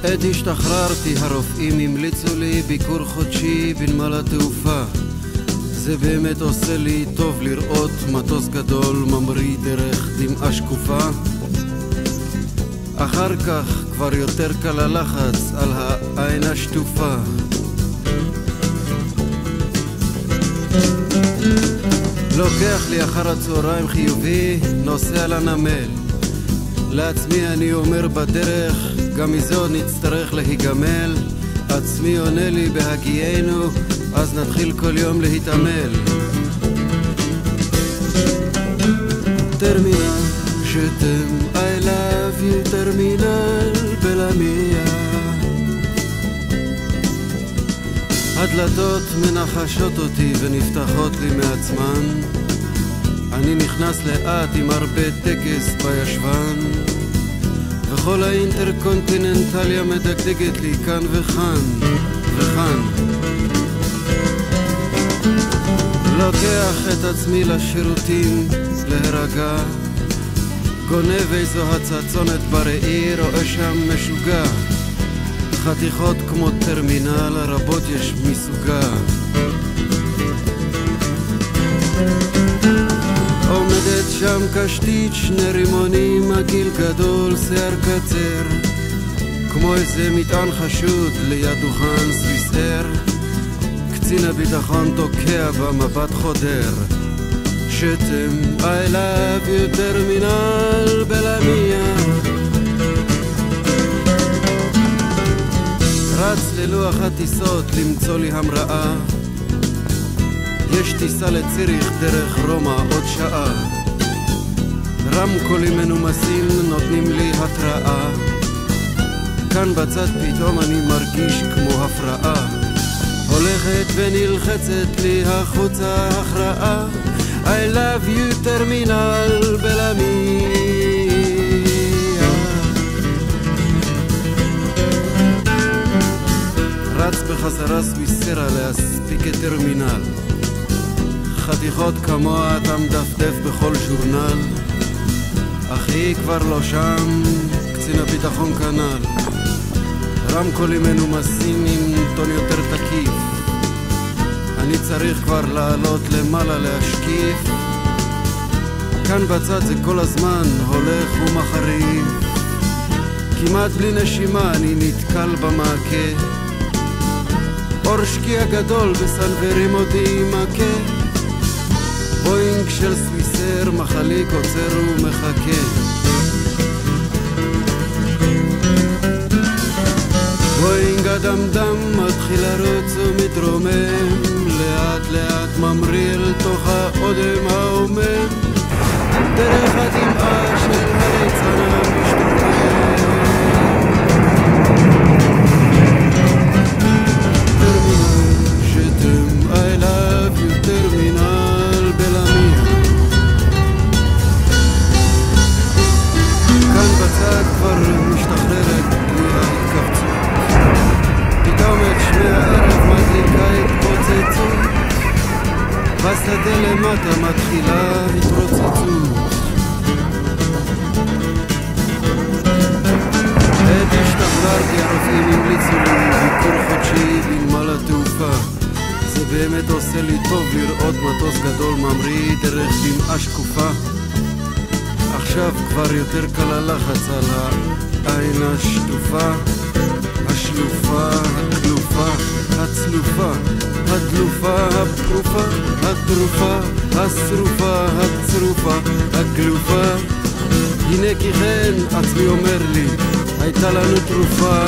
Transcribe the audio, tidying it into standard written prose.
עת השתחררתי הרופאים המליצו לי ביקור חודשי בנמל התעופה. זה באמת עושה לי טוב לראות מטוס גדול ממריא דרך דמעה שקופה. אחר כך כבר יותר קל הלחץ על העין השטופה. לוקח לי אחר הצהריים חיובי, נוסע לנמל. לעצמי אני אומר בדרך, גם מזה עוד נצטרך להיגמל. עצמי עונה לי בהגיינו, אז נתחיל כל יום להתעמל. טרמינל שתם, I love you טרמינל בלמיה. הדלתות מנחשות אותי ונפתחות לי מעצמן. אני נכנס לאט עם הרבה טקס בישבן, וכל האינטרקונטיננטליה מדגדגת לי כאן וכאן וכאן. לוקח את עצמי לשירותים להירגע, גונב איזו הצצונת בראי, רואה שם משוגע. חתיכות כמו טרמינל, הרבות יש מסוגה. עומדת שם קשתית, שני רימונים, הגיל גדול, שיער קצר, כמו איזה מטען חשוד ליד דוכן סוויסר. קצין הביטחון תוקע במבט חודר. שתם, I love you טרמינל בלמיה. רץ ללוח הטיסות למצוא לי המראה. יש טיסה לציריך דרך רומא עוד שעה. רמקולים מנומסים נותנים לי התראה. כאן בצד פתאום אני מרגיש כמו הפרעה. הולכת ונלחצת לי החוצה הכרעה. I love you טרמינל בלמיה. רץ בחזרה סוויסרה להספיק את טרמינל. חתיכות כמוה אתה מדפדף בכל ז'ורנל. אחי כבר לא שם, קצין הביטחון כנ"ל. רמקולים מנומסים עם טון יותר תקיף. אני צריך כבר לעלות למעלה להשקיף. כאן בצד זה כל הזמן הולך ומחריב. כמעט בלי נשימה אני נתקל במעקה. אור שקיע גדול בסנוורים אותי מכה. בוינג של סוויסר מחליק עוצר ומחכה. בוינג הדמדם מתחיל לרוץ ומתרומם. לאט לאט ממריא אל תוך האודם העומם. דרך הדמעה של הליצן המשתומם. טרמינל שתם, I love you טרמינל בלמיה. כאן בצד כבר משתחררת לי ההתכווצות. פתאום את שני הערב מדליקה התפוצצות. בשדה למטה מתחילה התרוצצות. עת השתחררתי הרופאים המליצו לי ביקור חודשי בנמל התעופה. זה באמת עושה לי טוב לראות מטוס גדול ממריא דרך דמעה שקופה. עכשיו כבר יותר קל הלחץ על העין השטופה. השלופה, הכלופה, הצלופה, הדלופה, הפרופה, הטרופה, השרופה, הצרופה, הגלופה. הנה כי כן, עצמי אומר לי, הייתה לנו תרופה.